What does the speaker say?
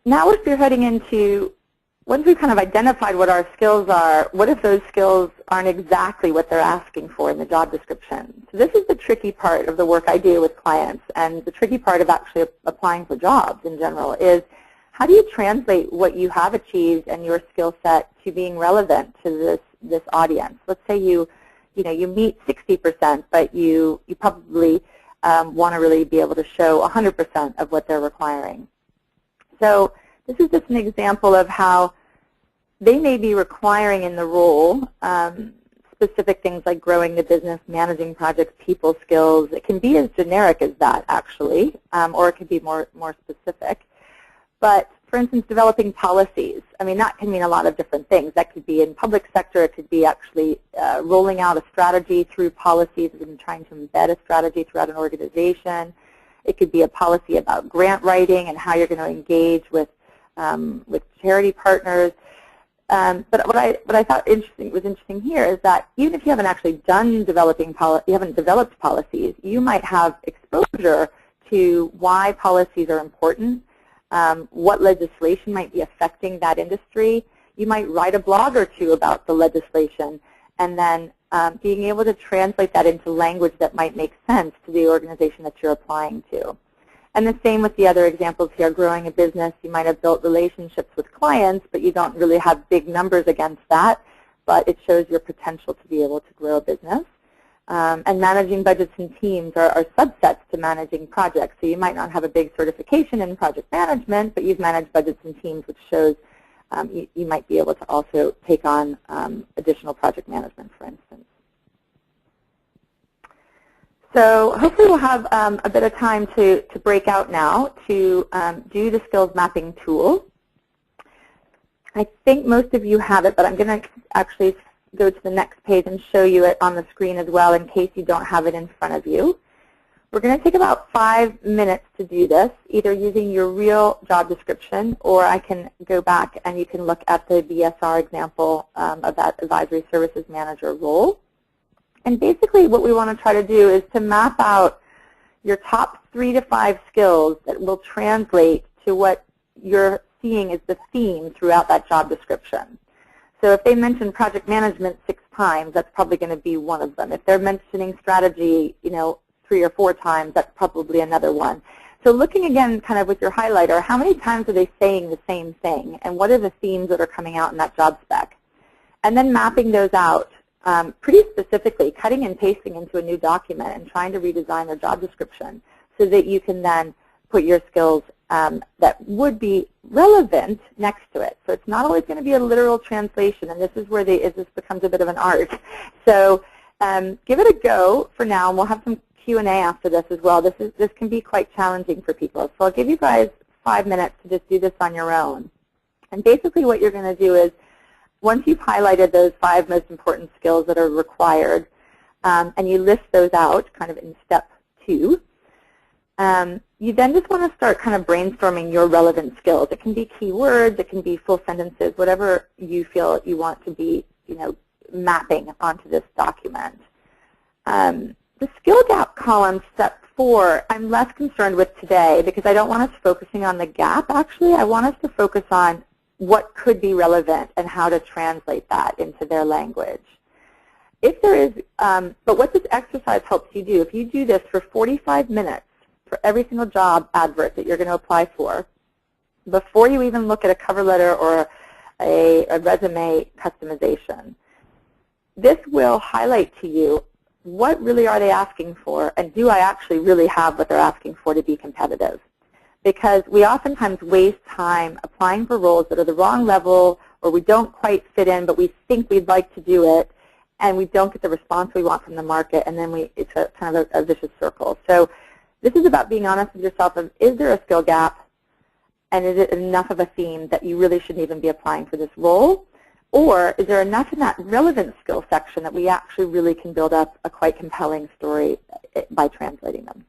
now we're spearheading into, once we've kind of identified what our skills are, what if those skills aren't exactly what they're asking for in the job description? So this is the tricky part of the work I do with clients, and the tricky part of actually applying for jobs in general is, how do you translate what you have achieved and your skill set to being relevant to this audience? Let's say you meet 60%, but you probably want to really be able to show 100% of what they're requiring. So this is just an example of how they may be requiring in the role specific things like growing the business, managing projects, people skills. It can be as generic as that, actually, or it could be more specific. But, for instance, developing policies. I mean, that can mean a lot of different things. That could be in public sector. It could be actually rolling out a strategy through policies and trying to embed a strategy throughout an organization. It could be a policy about grant writing and how you're going to engage with charity partners. But what I thought was interesting here is that even if you haven't actually done you haven't developed policies, you might have exposure to why policies are important, what legislation might be affecting that industry. You might write a blog or two about the legislation, and then being able to translate that into language that might make sense to the organization that you're applying to. And the same with the other examples here. Growing a business, you might have built relationships with clients, but you don't really have big numbers against that, but it shows your potential to be able to grow a business. And managing budgets and teams are subsets to managing projects. So you might not have a big certification in project management, but you've managed budgets and teams, which shows you might be able to also take on additional project management, for instance. So hopefully we'll have a bit of time to break out now to do the skills mapping tool. I think most of you have it, but I'm going to actually go to the next page and show you it on the screen as well in case you don't have it in front of you. We're going to take about 5 minutes to do this, either using your real job description, or I can go back and you can look at the BSR example of that advisory services manager role. And basically what we want to try to do is to map out your top 3 to 5 skills that will translate to what you're seeing as the theme throughout that job description. So if they mention project management 6 times, that's probably going to be one of them. If they're mentioning strategy, 3 or 4 times, that's probably another one. So looking again kind of with your highlighter, how many times are they saying the same thing, and what are the themes that are coming out in that job spec? And then mapping those out pretty specifically, cutting and pasting into a new document and trying to redesign their job description so that you can then put your skills that would be relevant next to it. So it's not always going to be a literal translation, and this is where this becomes a bit of an art. So give it a go for now, and we'll have some Q&A after this as well. This can be quite challenging for people. So I'll give you guys 5 minutes to just do this on your own. And basically what you're going to do is, once you've highlighted those 5 most important skills that are required, and you list those out kind of in step 2, you then just want to start kind of brainstorming your relevant skills. It can be keywords, it can be full sentences, whatever you feel you want to be, mapping onto this document. The skill gap column, step 4, I'm less concerned with today because I don't want us focusing on the gap, actually. I want us to focus on what could be relevant and how to translate that into their language. If there is, but what this exercise helps you do, if you do this for 45 minutes for every single job advert that you're going to apply for, before you even look at a cover letter or a resume customization, this will highlight to you what really are they asking for, and do I actually really have what they're asking for to be competitive? Because we oftentimes waste time applying for roles that are the wrong level, or we don't quite fit in, but we think we'd like to do it, and we don't get the response we want from the market, and then it's a kind of a vicious circle. So this is about being honest with yourself of, is there a skill gap, and is it enough of a theme that you really shouldn't even be applying for this role? Or is there enough in that relevant skill section that we actually really can build up a quite compelling story by translating them?